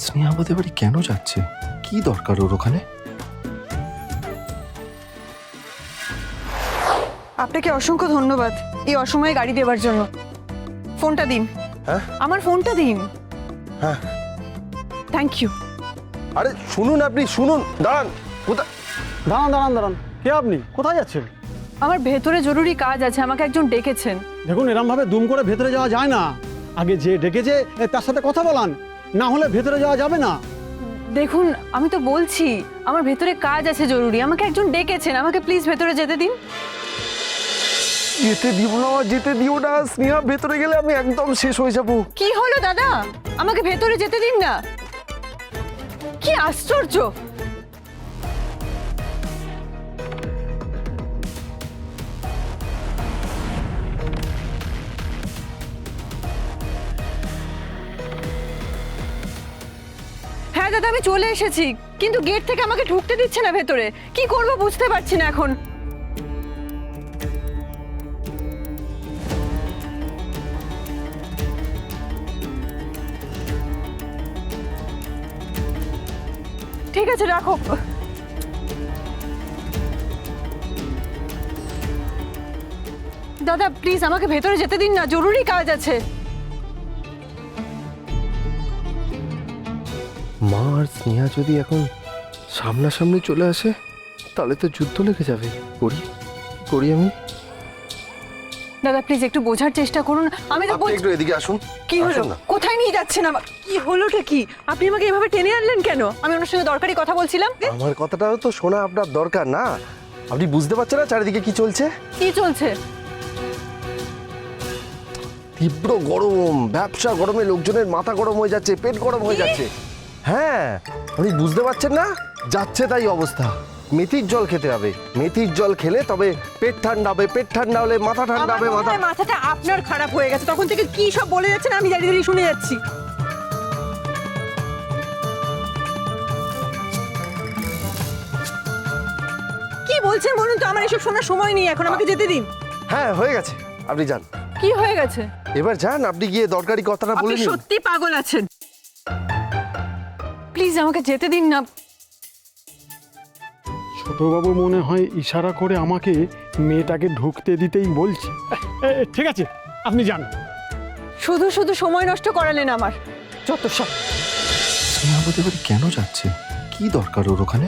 স্নেহাবতী বাড়ি কেন যাচ্ছে? কি দরকার ওর ওখানে? আপনাকে অসংখ্য ধন্যবাদ এই অসময়ে গাড়ি দেওয়ার জন্য। ফোনটা দিন। হ্যাঁ আমার ফোনটা দিন। হ্যাঁ। Thank you. আরে শুনুন, আপনি শুনুন, দাঁড়ান। কোথায়? দাঁড়ান দাঁড়ান দাঁড়ান, কে আপনি? কোথায় যাচ্ছেন? আমার ভেতরে জরুরি কাজ আছে, আমাকে একজন ডেকেছেন। দেখুন, এরমভাবে দুম করে ভেতরে যাওয়া যায় না। আগে যে ডেকেছে তার সাথে কথা বলান, না হলে ভেতরে যাওয়া যাবে না। দেখুন, আমি তো বলছি আমার ভেতরে কাজ আছে জরুরি, আমাকে একজন ডেকেছেন, আমাকে প্লিজ ভেতরে যেতে দিন। যেতে দিব না, যেতে দিও না স্নেহা। ভেতরে গেলে আমি একদম শেষ হয়ে যাব। কি হলো দাদা, আমাকে ভেতরে যেতে দিন না। কি আশ্চর্য! হ্যাঁ দাদা, আমি চলে এসেছি, কিন্তু গেট থেকে আমাকে ঢুকতে দিচ্ছে না ভেতরে। কি করব বুঝতে পারছি না এখন। ঠিক আছে, রাখো। দাদা প্লিজ আমাকে ভেতরে যেতে দিন না, জরুরি কাজ আছে। মা আর স্নেহা যদি এখন সামনাসামনি চলে আসে তাহলে তো যুদ্ধ লেগে যাবে। করি আমি। দাদা প্লিজ একটু বোঝার চেষ্টা করুন। আমি তো আপনি একটু এদিকে আসুন। কি হলো? আসুন না। কোথায় নিয়ে যাচ্ছেন আমার? কি হলোটা কি? আপনি আমাকে এভাবে টেনে আনলেন কেন? আমি ওনার সঙ্গে দরকারি কথা বলছিলাম। আমার কথাটাও তো শোনা আপনার দরকার না? আপনি বুঝতে পারছেন না চারিদিকে কি চলছে? কি চলছে? তীব্র গরম, ব্যবসা গরমে লোকজনের মাথা গরম হয়ে যাচ্ছে, পেট গরম হয়ে যাচ্ছে। হ্যাঁ, আপনি বুঝতে পারছেন না? যাচ্ছে তাই অবস্থা। মেথির জল খেতে হবে। মেথির জল খেলে তবে পেট ঠান্ডা হবে, পেট ঠান্ডা হলে মাথা ঠান্ডা হবে। আমার মনে হয় মাথাটা আপনার খারাপ হয়ে গেছে, তখন থেকে কি সব বলে যাচ্ছেন আমি দাঁড়িয়ে দাঁড়িয়ে শুনে যাচ্ছি। কি বলছেন বলুন তো, আমার এসব শোনার সময় নেই এখন, আমাকে যেতে দিন। হ্যাঁ, হয়ে গেছে, আপনি যান। কি হয়ে গেছে? এবার যান, আপনি গিয়ে দরকারি কথাটা বলে আপনি নিন। সত্যি পাগল আছেন। প্লিজ আমাকে যেতে দিন না। ছোটবাবু মনে হয় ইশারা করে আমাকে মেয়েটাকে ঢুকতে দিতেই বলছে। ঠিক আছে, আপনি যান। শুধু শুধু সময় নষ্ট করালেন আমার, যত সব। স্নেহাবতী বাড়ি কেন যাচ্ছে? কি দরকার ওর ওখানে?